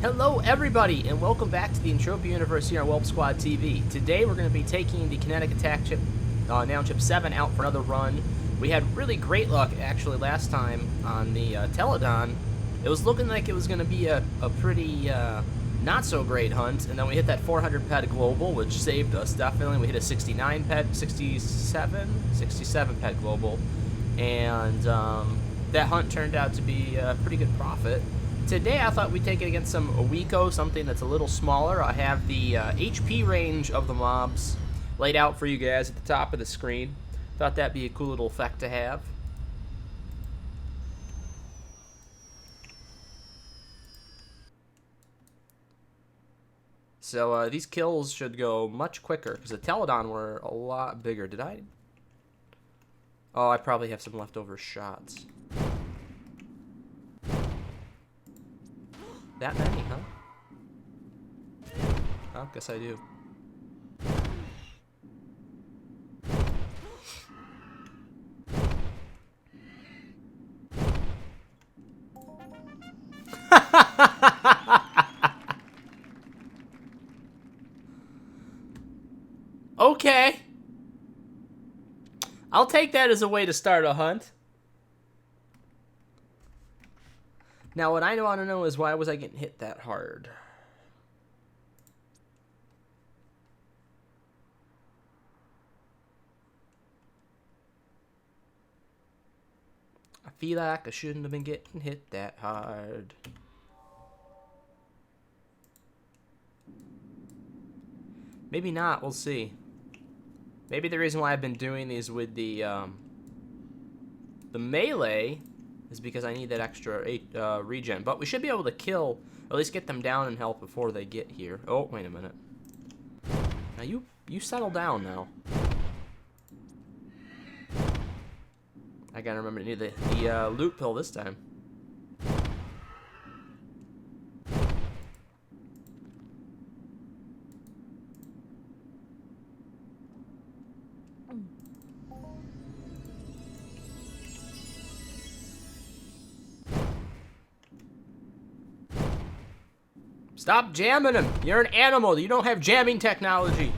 Hello everybody, and welcome back to the Entropia Universe here on Whelp Squad TV. Today we're going to be taking the Kinetic attack chip, Nanochip 7 out for another run. We had really great luck actually last time on the Teledon. It was looking like it was going to be a pretty not so great hunt, and then we hit that 400 pet global, which saved us definitely. We hit a 67 pet global, and that hunt turned out to be a pretty good profit. Today I thought we'd take it against some Oweko, something that's a little smaller. I have the HP range of the mobs laid out for you guys at the top of the screen. Thought that'd be a cool little effect to have. So these kills should go much quicker, because the Teledon were a lot bigger. Did I? Oh, I probably have some leftover shots. That many, huh? Oh, guess I do. Okay. I'll take that as a way to start a hunt. Now, what I want to know is, why was I getting hit that hard? I feel like I shouldn't have been getting hit that hard. Maybe not, we'll see. Maybe the reason why I've been doing these with the melee is because I need that extra regen. But we should be able to kill, or at least get them down in health before they get here. Oh, wait a minute. Now you settle down now. I gotta remember to need the loot pill this time. Stop jamming him! You're an animal! You don't have jamming technology!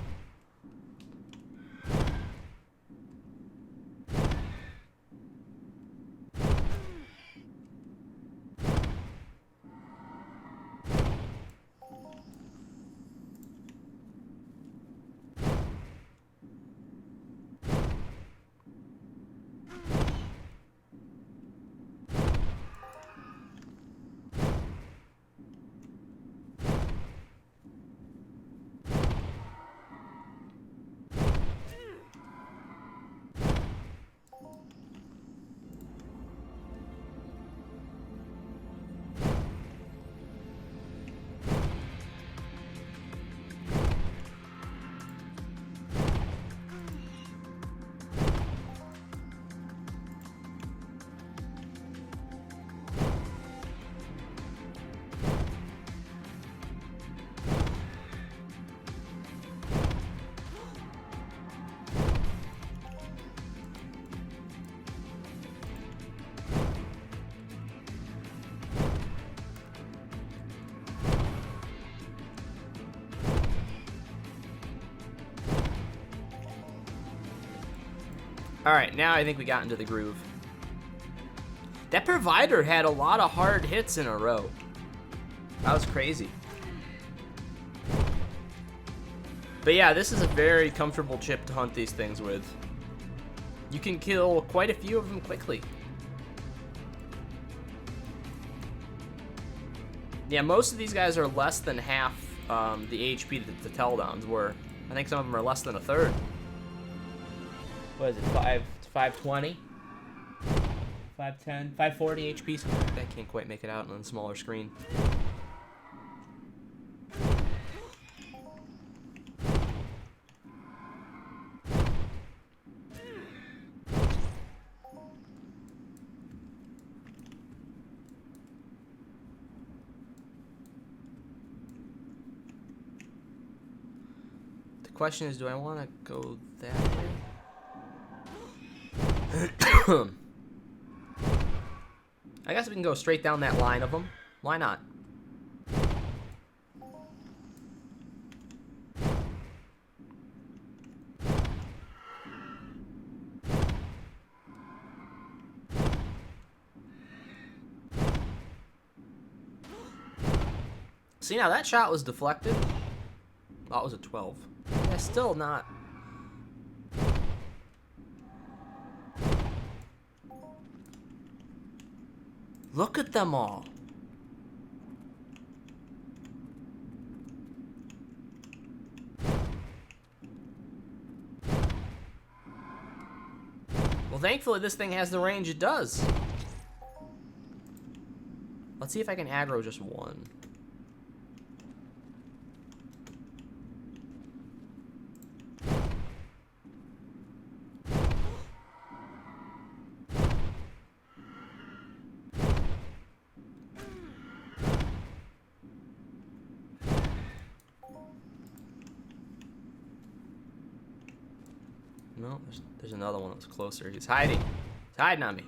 Alright, now I think we got into the groove. That provider had a lot of hard hits in a row. That was crazy. But yeah, this is a very comfortable chip to hunt these things with. You can kill quite a few of them quickly. Yeah, most of these guys are less than half the HP that the Teledons were. I think some of them are less than a third. What is it, 520? 510? 540 HP? Something like that. I can't quite make it out on a smaller screen. The question is, do I want to go that way? I guess we can go straight down that line of them. Why not? See, now that shot was deflected. Oh, it was a 12. Yeah, still not. Look at them all. Well, thankfully this thing has the range it does. Let's see if I can aggro just one. No, there's another one that's closer. He's hiding. He's hiding on me.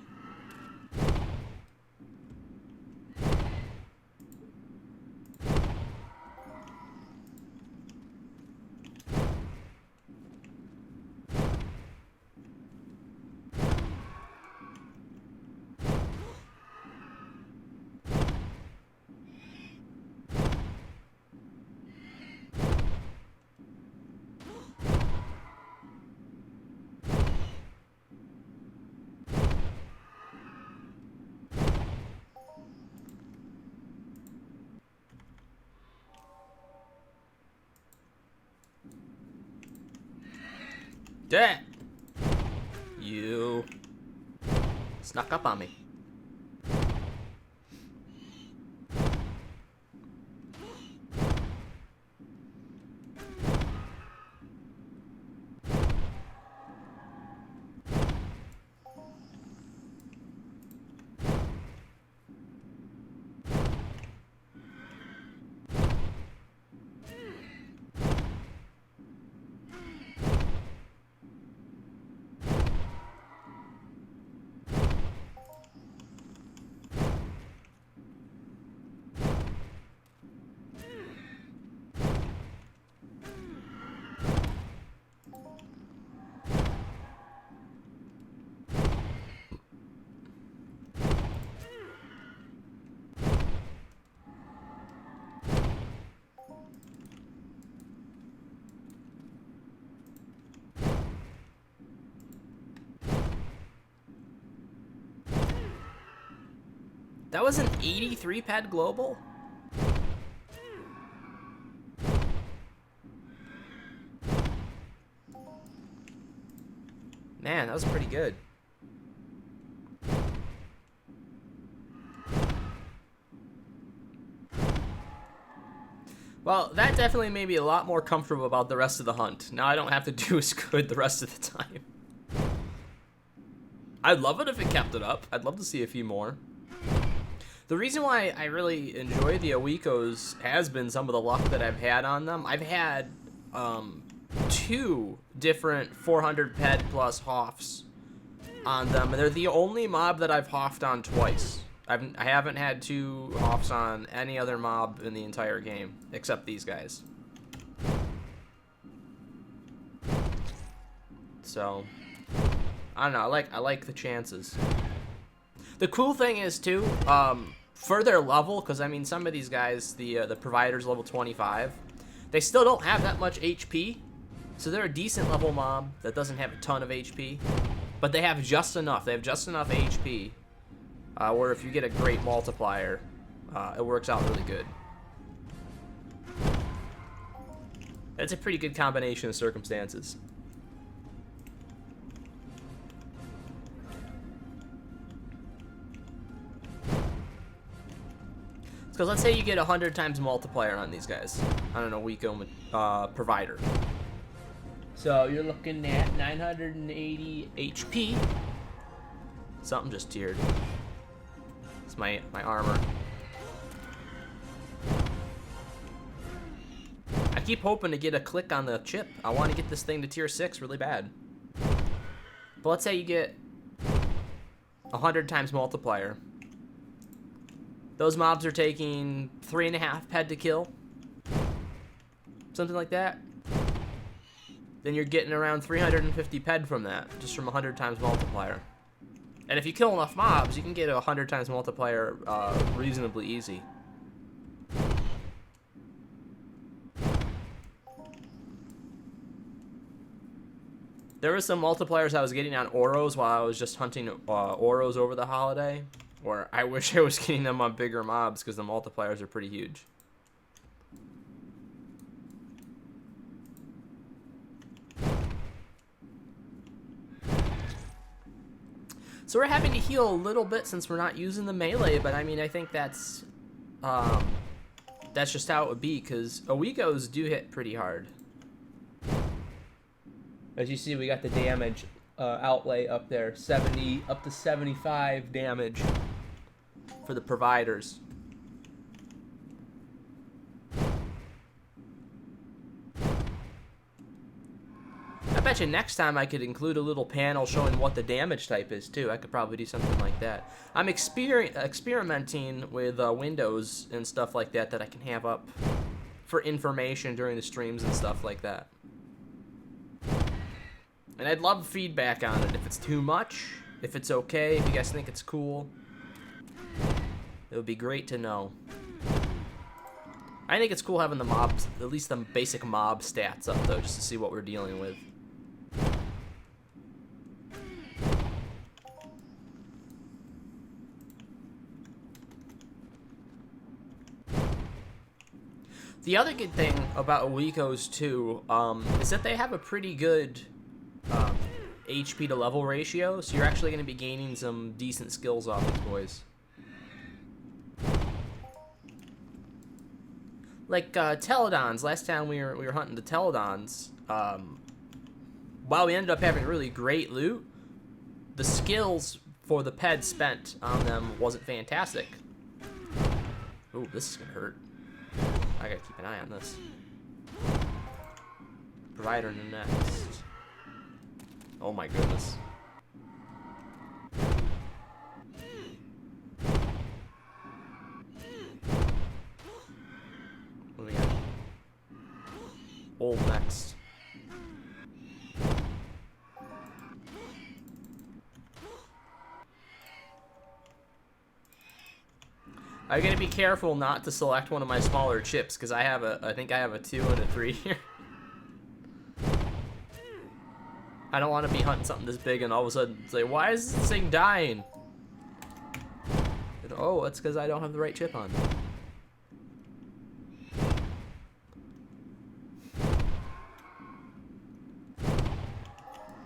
Dad! You snuck up on me. That was an 83 ped global? Man, that was pretty good. Well, that definitely made me a lot more comfortable about the rest of the hunt. Now I don't have to do as good the rest of the time. I'd love it if it kept it up. I'd love to see a few more. The reason why I really enjoy the Owekos has been some of the luck that I've had on them. I've had 2 different 400 ped plus Hoffs on them, and they're the only mob that I've Hoffed on twice. I haven't had 2 Hoffs on any other mob in the entire game, except these guys. So, I don't know, I like the chances. The cool thing is, too, for their level, because, I mean, some of these guys, the provider's level 25, they still don't have that much HP, so they're a decent level mob that doesn't have a ton of HP, but they have just enough. They have just enough HP, where if you get a great multiplier, it works out really good. It's a pretty good combination of circumstances. Because let's say you get 100 times multiplier on these guys. I don't know, Oweko provider. So you're looking at 980 HP. Something just tiered. It's my armor. I keep hoping to get a click on the chip. I want to get this thing to tier 6 really bad. But let's say you get 100 times multiplier. Those mobs are taking 3.5 ped to kill. Something like that. Then you're getting around 350 ped from that, just from 100 times multiplier. And if you kill enough mobs, you can get a 100 times multiplier reasonably easy. There were some multipliers I was getting on Oros while I was just hunting Oros over the holiday, or I wish I was getting them on bigger mobs because the multipliers are pretty huge. So we're having to heal a little bit since we're not using the melee, but I mean, I think that's just how it would be, because Owekos do hit pretty hard. As you see, we got the damage outlay up there, 70 up to 75 damage for the providers. I bet you next time I could include a little panel showing what the damage type is too. I could probably do something like that. I'm experimenting with windows and stuff like that I can have up for information during the streams and stuff like that. And I'd love feedback on it. If it's too much, if it's okay, if you guys think it's cool, it would be great to know. I think it's cool having the mobs, at least the basic mob stats up though, just to see what we're dealing with. The other good thing about Owekos too is that they have a pretty good HP to level ratio, so you're actually going to be gaining some decent skills off these boys. Like Teledons. Last time we were hunting the Teledons, while we ended up having really great loot, the skills for the ped spent on them wasn't fantastic. Ooh, this is gonna hurt. I gotta keep an eye on this. Provider next. Oh my goodness. What do we got? Old next. I'm gonna be careful not to select one of my smaller chips because I think I have a 2 and a 3 here. I don't want to be hunting something this big and all of a sudden say, why is this thing dying? And, oh, it's because I don't have the right chip on.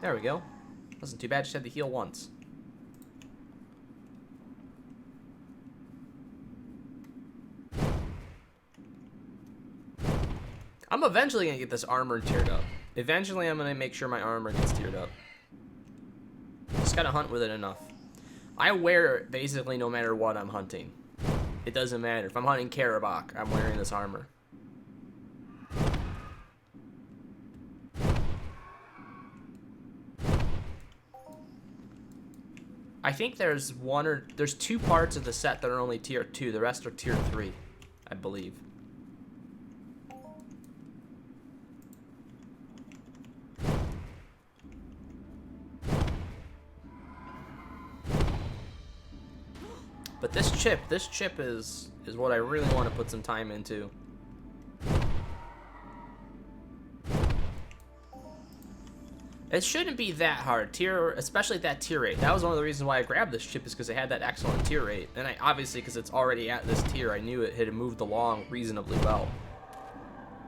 There we go. Wasn't too bad, just had to heal once. I'm eventually going to get this armor tiered up. Eventually, I'm going to make sure my armor gets tiered up. Just got to hunt with it enough. I wear it basically no matter what I'm hunting. It doesn't matter. If I'm hunting Karabakh, I'm wearing this armor. I think there's there's 2 parts of the set that are only tier 2. The rest are tier 3, I believe. But this chip is what I really want to put some time into. It shouldn't be that hard, especially at that tier rate. That was one of the reasons why I grabbed this chip, is because it had that excellent tier rate. And I obviously, because it's already at this tier, I knew it had moved along reasonably well.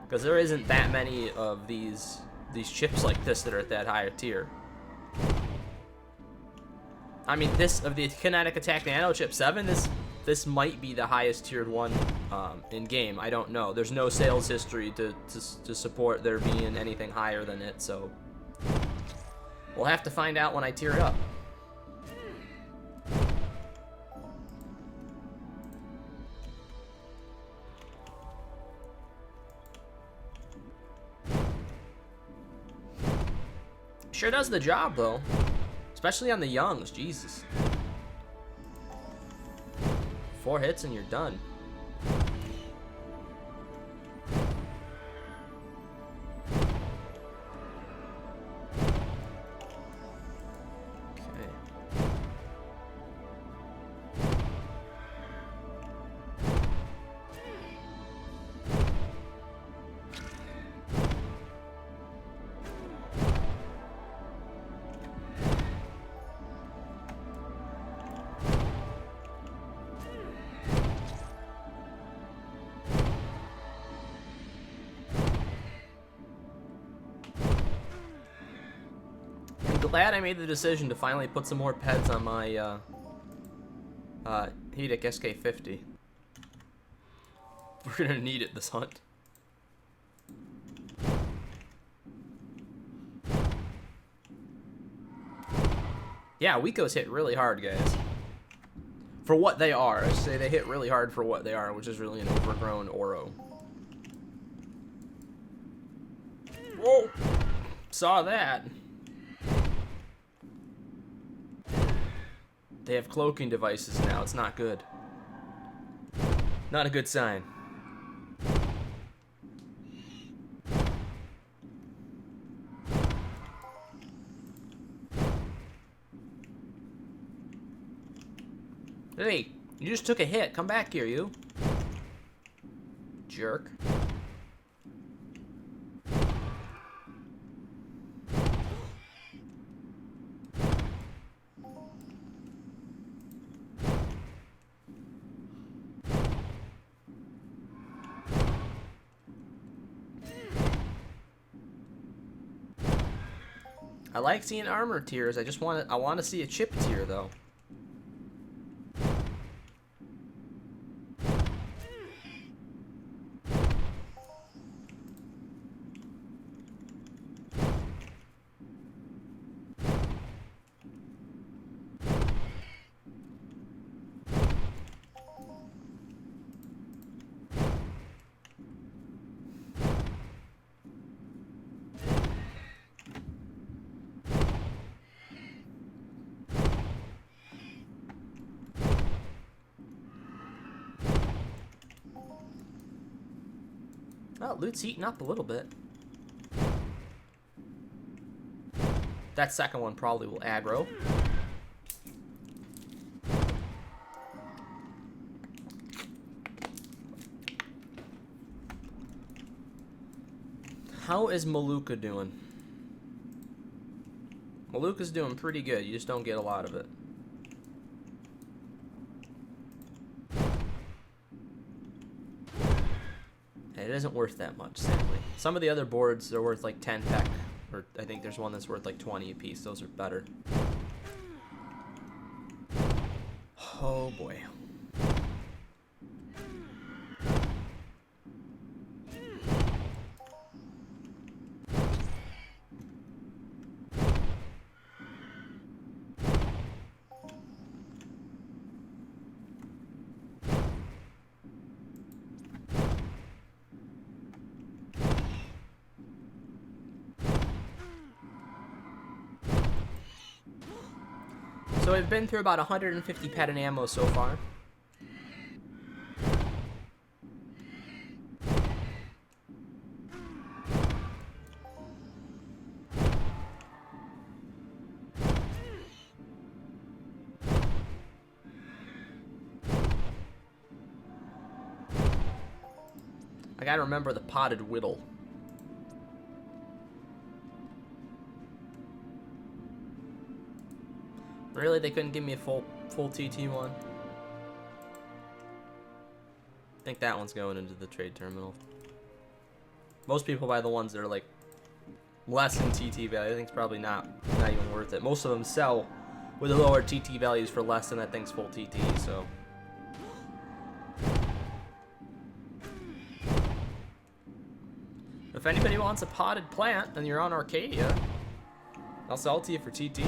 Because there isn't that many of these chips like this that are at that higher tier. I mean, of the Kinetic Attack Nanochip 7, this might be the highest tiered one in game. I don't know. There's no sales history to support there being anything higher than it, so we'll have to find out when I tier it up. Sure does the job, though. Especially on the youngs, Jesus. 4 hits and you're done. glad I made the decision to finally put some more peds on my Kinetic SK50. We're gonna need it this hunt. Yeah, Owekos hit really hard, guys. For what they are. I say they hit really hard for what they are, which is really an overgrown Oro. Whoa! Saw that. They have cloaking devices now. It's not good. Not a good sign. Hey, you just took a hit. Come back here, you. Jerk. I like seeing armor tiers. I want to see a chip tier though. Well, loot's heating up a little bit. That second one probably will aggro. How is Maluka doing? Maluka's doing pretty good. You just don't get a lot of it. It isn't worth that much, sadly. Some of the other boards are worth like 10 peck, or I think there's one that's worth like 20 a piece. Those are better. Oh boy. So I've been through about 150 pet and ammo so far. I gotta remember the potted whittle. Really? They couldn't give me a full TT one? I think that one's going into the trade terminal. Most people buy the ones that are like less than TT value. I think it's probably not even worth it. Most of them sell with the lower TT values for less than that thing's full TT, so. If anybody wants a potted plant and you're on Arcadia, I'll sell it to you for TT.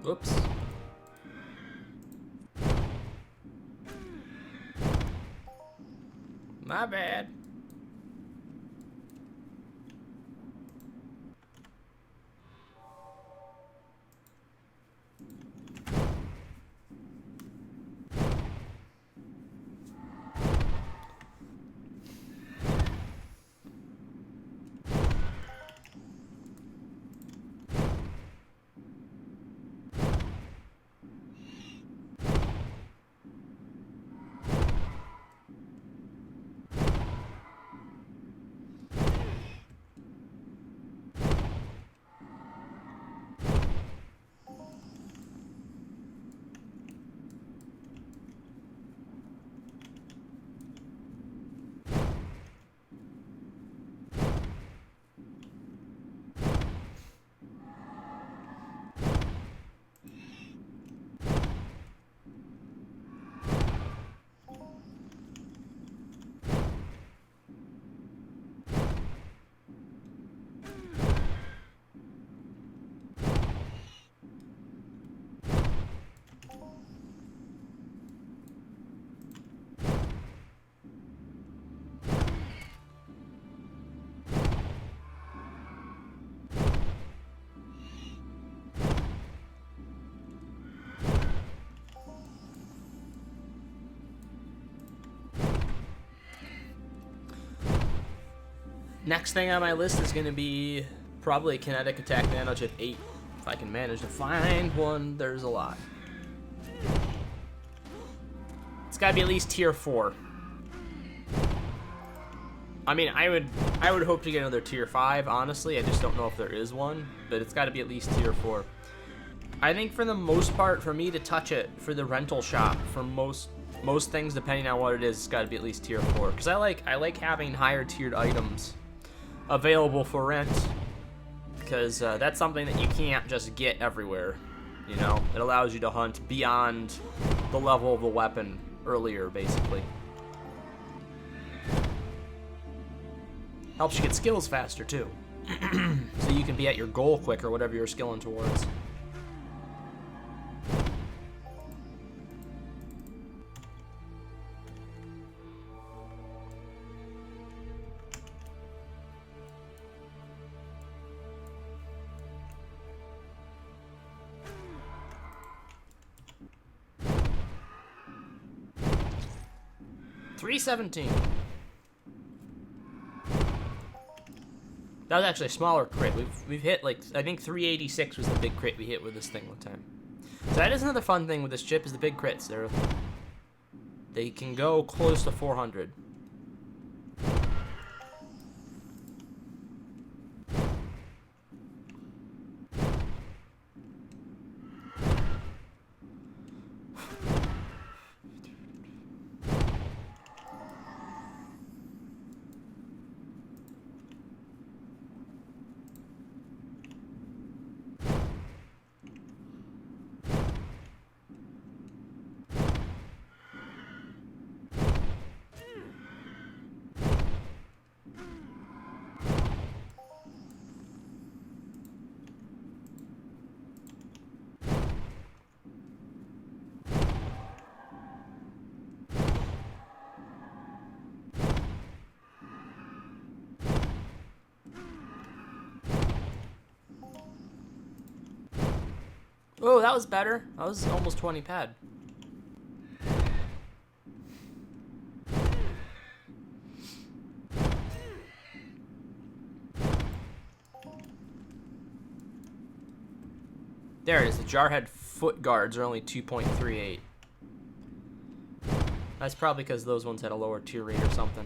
Oops. My bad. Next thing on my list is going to be probably Kinetic Attack Nanochip 8. If I can manage to find one, there's a lot. It's got to be at least tier 4. I mean, I would hope to get another tier 5, honestly. I just don't know if there is one, but it's got to be at least tier 4. I think for the most part, for me to touch it for the rental shop, for most things, depending on what it is, it's got to be at least tier 4. Because I like having higher tiered items available for rent, because that's something that you can't just get everywhere. You know, it allows you to hunt beyond the level of the weapon earlier, basically. Helps you get skills faster too, so you can be at your goal quicker, whatever you're skilling towards. $317. That was actually a smaller crit. We've hit, like, I think 386 was the big crit we hit with this thing one time. So that is another fun thing with this chip, is the big crits. They can go close to 400. Oh, that was better. That was almost 20 pad. There it is. The Jarhead foot guards are only 2.38. That's probably because those ones had a lower tier rate or something.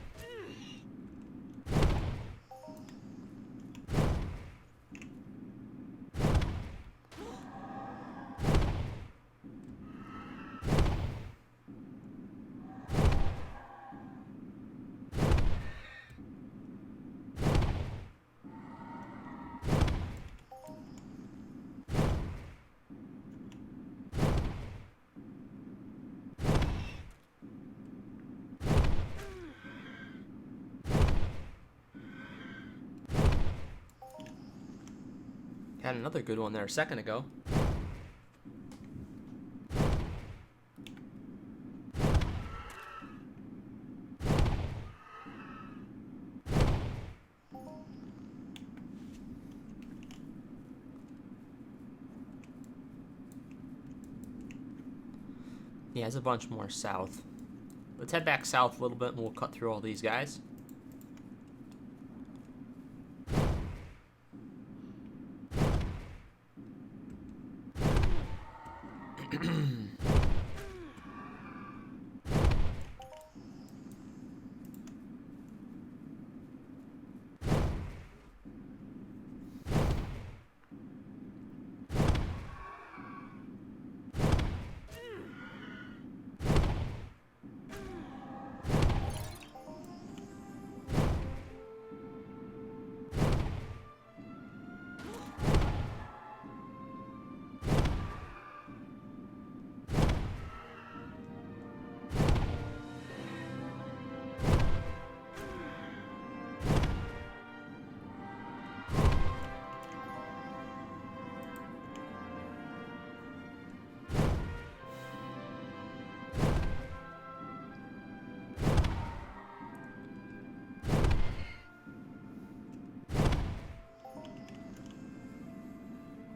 Had another good one there a second ago. Yeah, there's a bunch more south. Let's head back south a little bit and we'll cut through all these guys.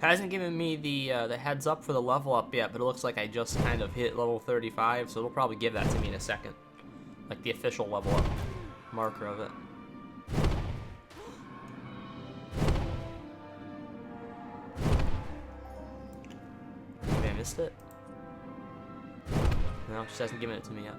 Hasn't given me the heads up for the level up yet, but it looks like I just kind of hit level 35, so it'll probably give that to me in a second. Like the official level up marker of it. Maybe I missed it? No, it just hasn't given it to me yet.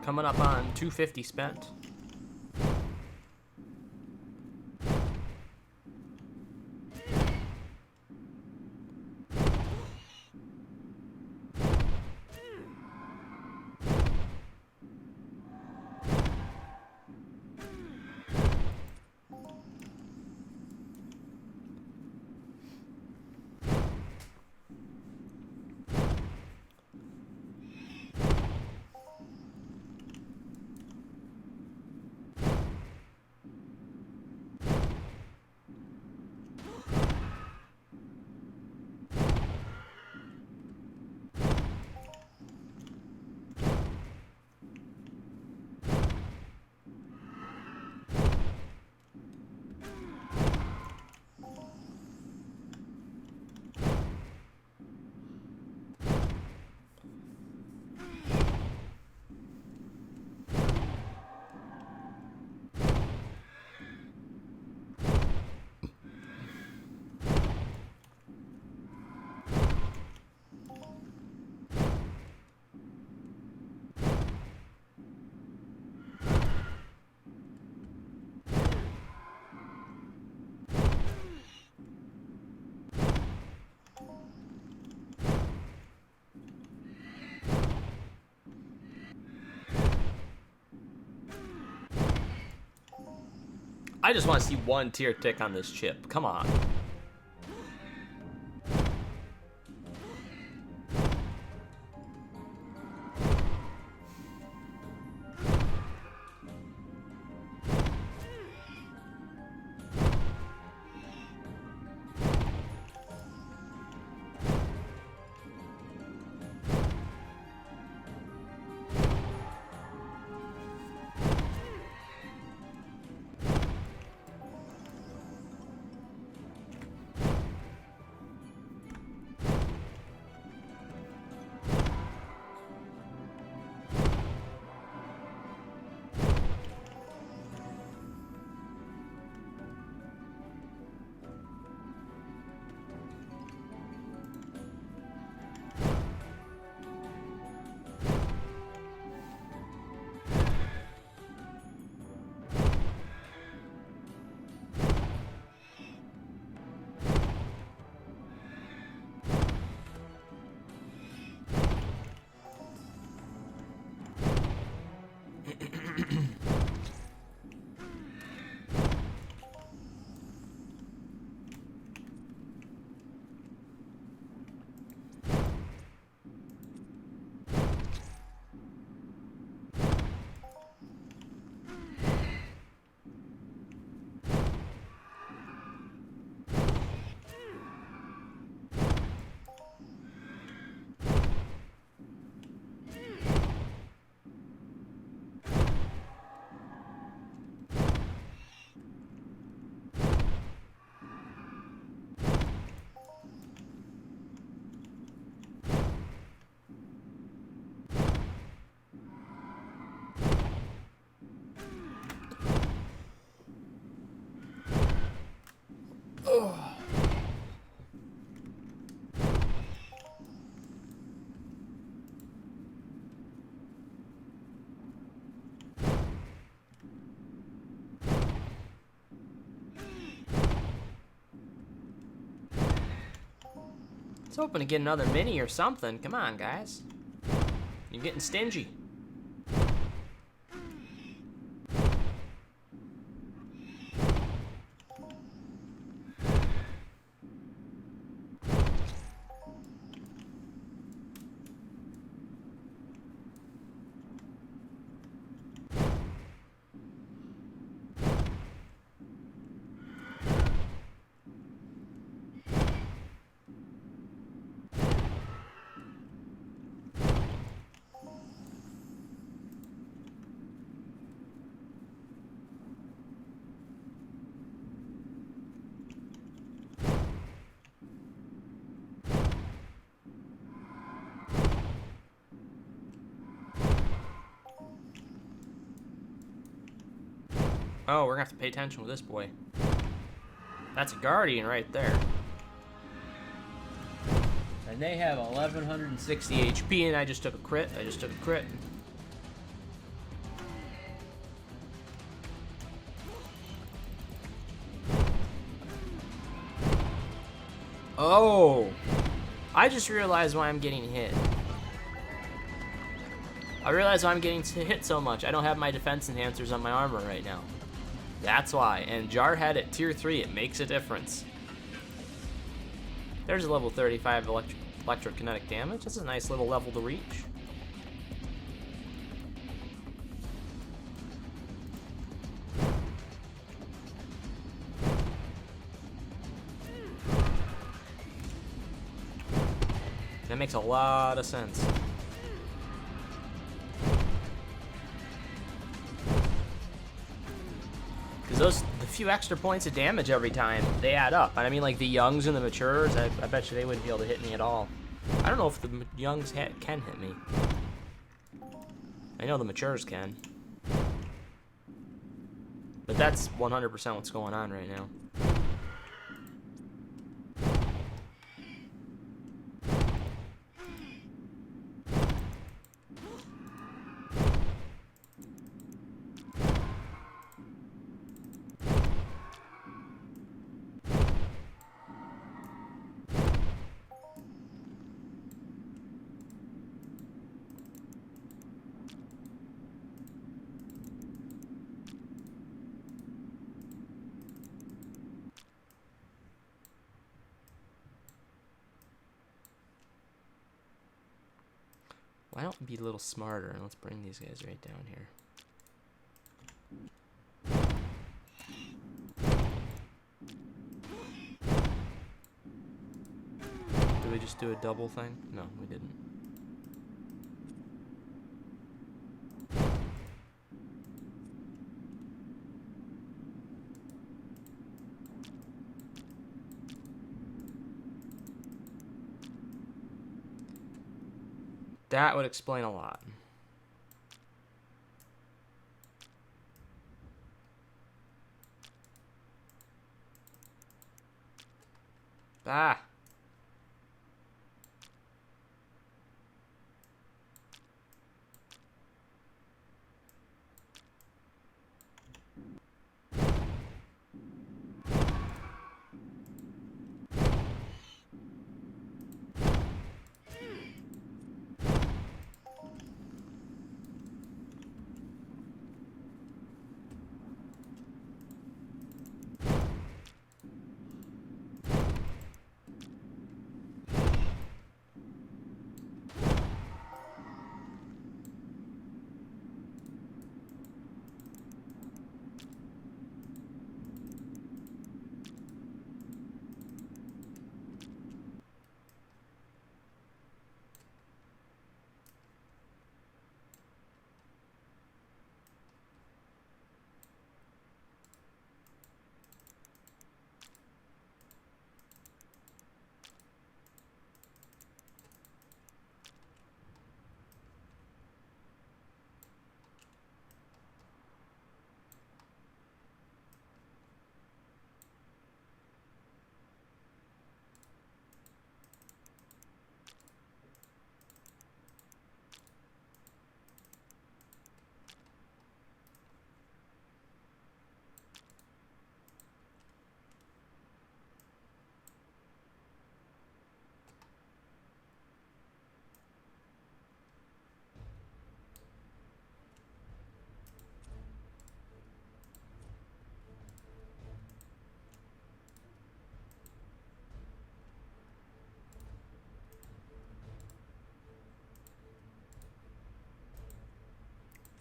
Coming up on 250 spent. I just want to see one tier tick on this chip. Come on. was hoping to get another mini or something. Come on, guys. You're getting stingy. Oh, we're gonna have to pay attention with this boy. That's a Guardian right there. And they have 1160 HP, and I just took a crit. Oh! I just realized why I'm getting hit. I realize why I'm getting hit so much. I don't have my defense enhancers on my armor right now. That's why. And Jarhead at tier 3, it makes a difference. There's a level 35 electrokinetic damage. That's a nice little level to reach. That makes a lot of sense. Because the few extra points of damage every time, they add up. And I mean, like, the youngs and the matures, I bet you they wouldn't be able to hit me at all. I don't know if the youngs can hit me. I know the matures can. But that's 100% what's going on right now. Why don't we be a little smarter and let's bring these guys right down here. Did we just do a double thing? No, we didn't. That would explain a lot. Ah.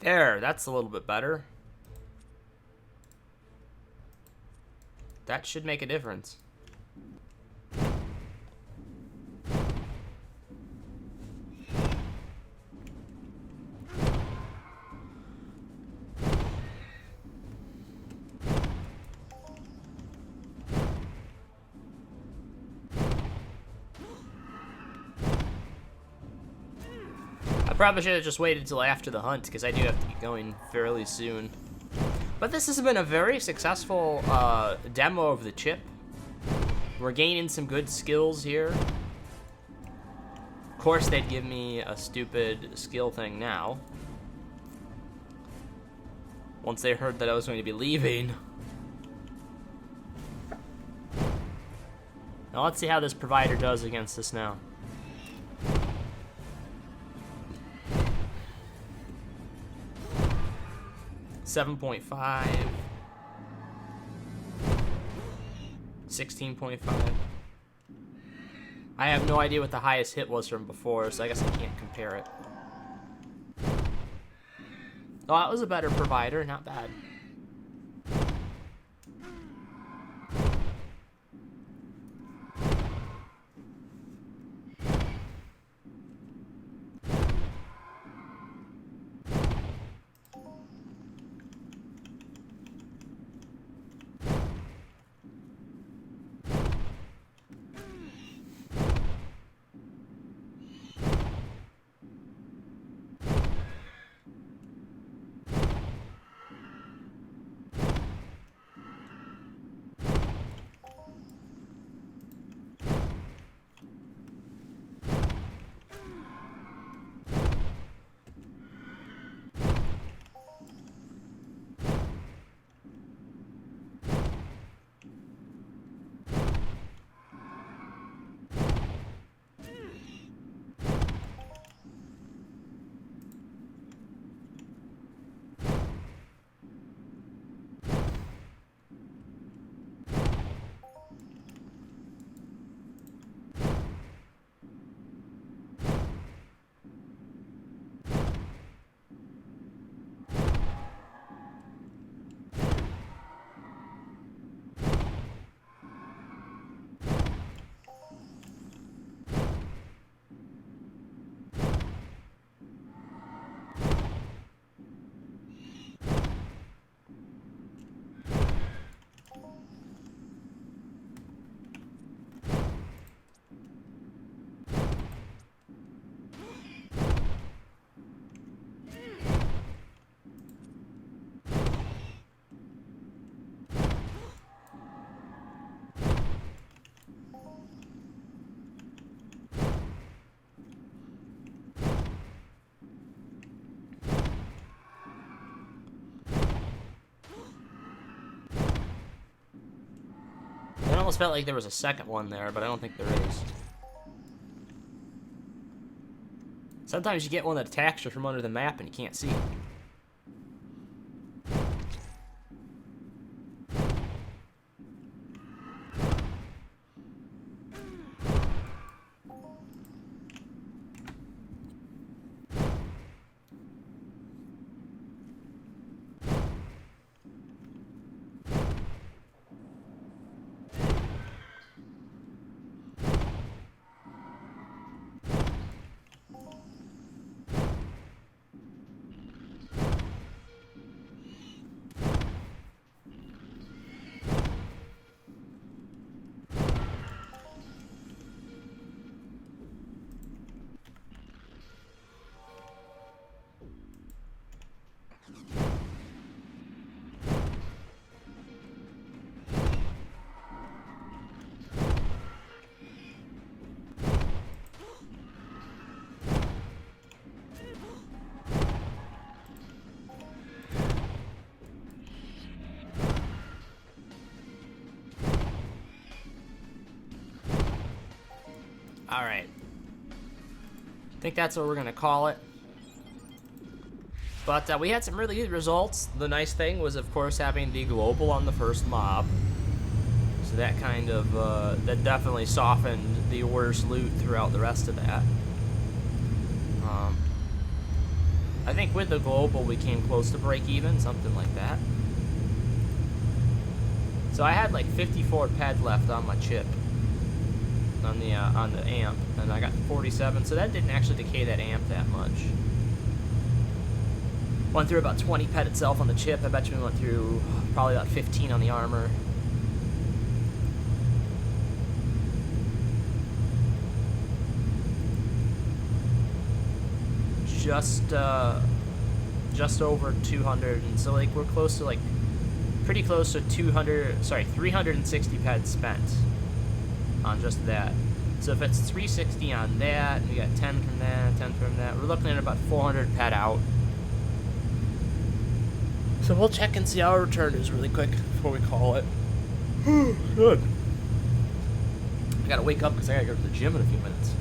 There, that's a little bit better. That should make a difference. I probably should have just waited until after the hunt, because I do have to get going fairly soon. But this has been a very successful demo of the chip. We're gaining some good skills here. Of course, they'd give me a stupid skill thing now. Once they heard that I was going to be leaving. Now let's see how this provider does against us now. $7.5, 16.5. I have no idea what the highest hit was from before, so I guess I can't compare it. Oh, that was a better provider, not bad. I almost felt like there was a second one there, but I don't think there is. Sometimes you get one that attacks you from under the map and you can't see it. Alright. I think that's what we're going to call it. But we had some really good results. The nice thing was, of course, having the global on the first mob. So that kind of, that definitely softened the worst loot throughout the rest of that. I think with the global we came close to break even, something like that. So I had like 54 ped left on my chip, on the amp, and I got 47. So that didn't actually decay that amp that much. Went through about 20 ped itself on the chip. I bet you we went through probably about 15 on the armor. Just over 200, and so like we're close to like pretty close to 360 ped spent on just that. So if it's 360 on that, we got 10 from that, 10 from that, we're looking at about 400 ped out. So we'll check and see how our return is really quick before we call it. Good. I gotta wake up because I gotta go to the gym in a few minutes.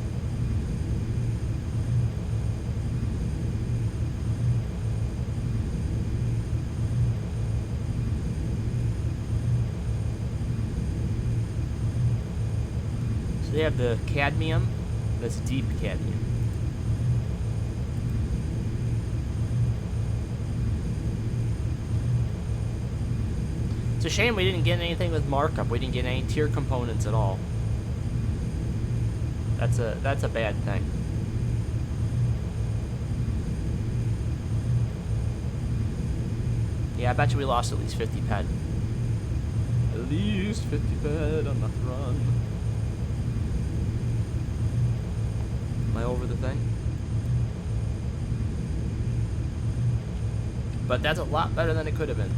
So they have the cadmium, that's deep cadmium. It's a shame we didn't get anything with markup. We didn't get any tier components at all. That's a bad thing. Yeah, I bet you we lost at least 50 ped. At least 50 ped on the run. Am I over the thing? But that's a lot better than it could have been.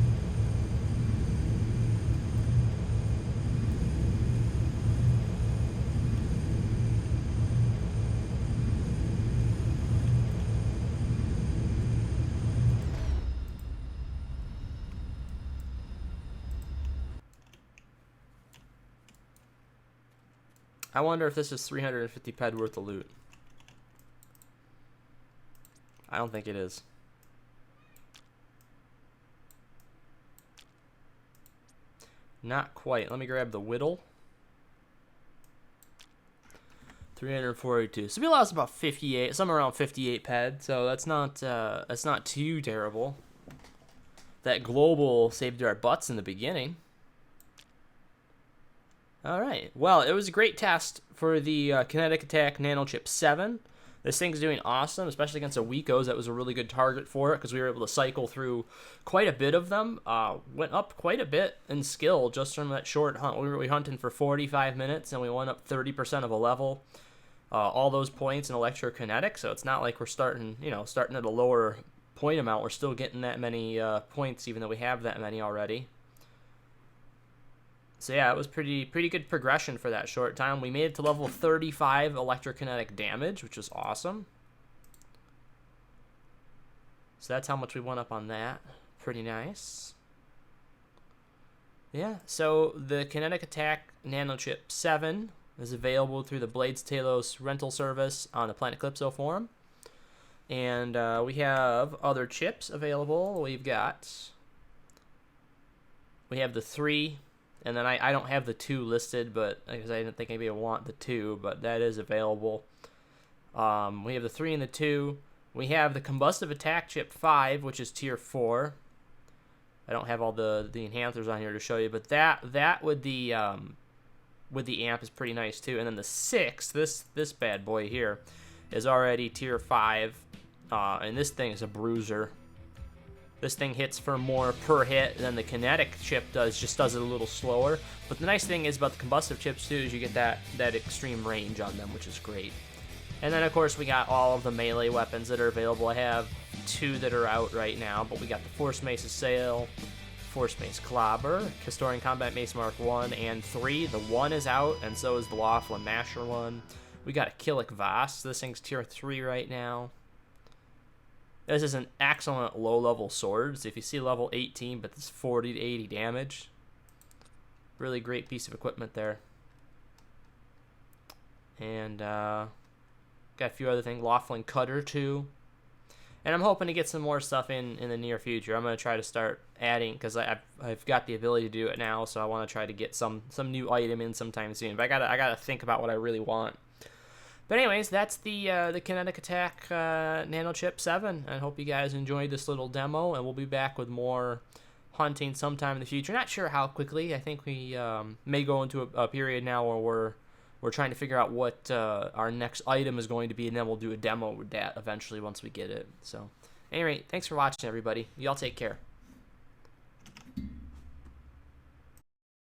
I wonder if this is 350 ped worth of loot. I don't think it is. Not quite. Let me grab the whittle. 342. So we lost about 58, somewhere around 58 ped. So that's not too terrible. That global saved our butts in the beginning. All right. Well, it was a great test for the Kinetic Attack Nanochip 7. This thing's doing awesome, especially against Owekos. That was a really good target for it because we were able to cycle through quite a bit of them. Went up quite a bit in skill just from that short hunt. We were hunting for 45 minutes, and we went up 30% of a level. All those points in electrokinetic, so it's not like we're starting at a lower point amount. We're still getting that many points, even though we have that many already. So yeah, it was pretty good progression for that short time. We made it to level 35 electrokinetic damage, which was awesome. So that's how much we went up on that. Pretty nice. Yeah, so the Kinetic Attack Nanochip 7 is available through the BladesOfTalos rental service on the Planet Calypso forum. And we have other chips available. We have the 3. And then I don't have the 2 listed, but because I didn't think anybody would want the 2, but that is available. We have the 3 and the 2. We have the Combustive Attack Chip 5, which is tier 4. I don't have all the enhancers on here to show you, but that with the amp is pretty nice too. And then the 6, this bad boy here, is already tier 5, and this thing is a bruiser. This thing hits for more per hit than the Kinetic chip does, just does it a little slower. But the nice thing is about the combustive chips too is you get that extreme range on them, which is great. And then of course we got all of the melee weapons that are available. I have 2 that are out right now, but we got the Force Mace Assail, Force Mace Clobber, Historian Combat Mace Mark 1 and 3. The 1 is out, and so is the Laughlin Masher 1. We got a Killick Voss. This thing's tier 3 right now. This is an excellent low-level sword. So if you see level 18, but it's 40 to 80 damage. Really great piece of equipment there. And got a few other things. Laughlin Cutter too. And I'm hoping to get some more stuff in the near future. I'm going to try to start adding, because I've got the ability to do it now, so I want to try to get some new item in sometime soon. But I gotta think about what I really want. But anyways, that's the Kinetic Attack Nanochip 7. I hope you guys enjoyed this little demo, and we'll be back with more hunting sometime in the future. Not sure how quickly. I think we may go into a period now where we're trying to figure out what our next item is going to be, and then we'll do a demo with that eventually once we get it. So, anyway, thanks for watching, everybody. Y'all take care.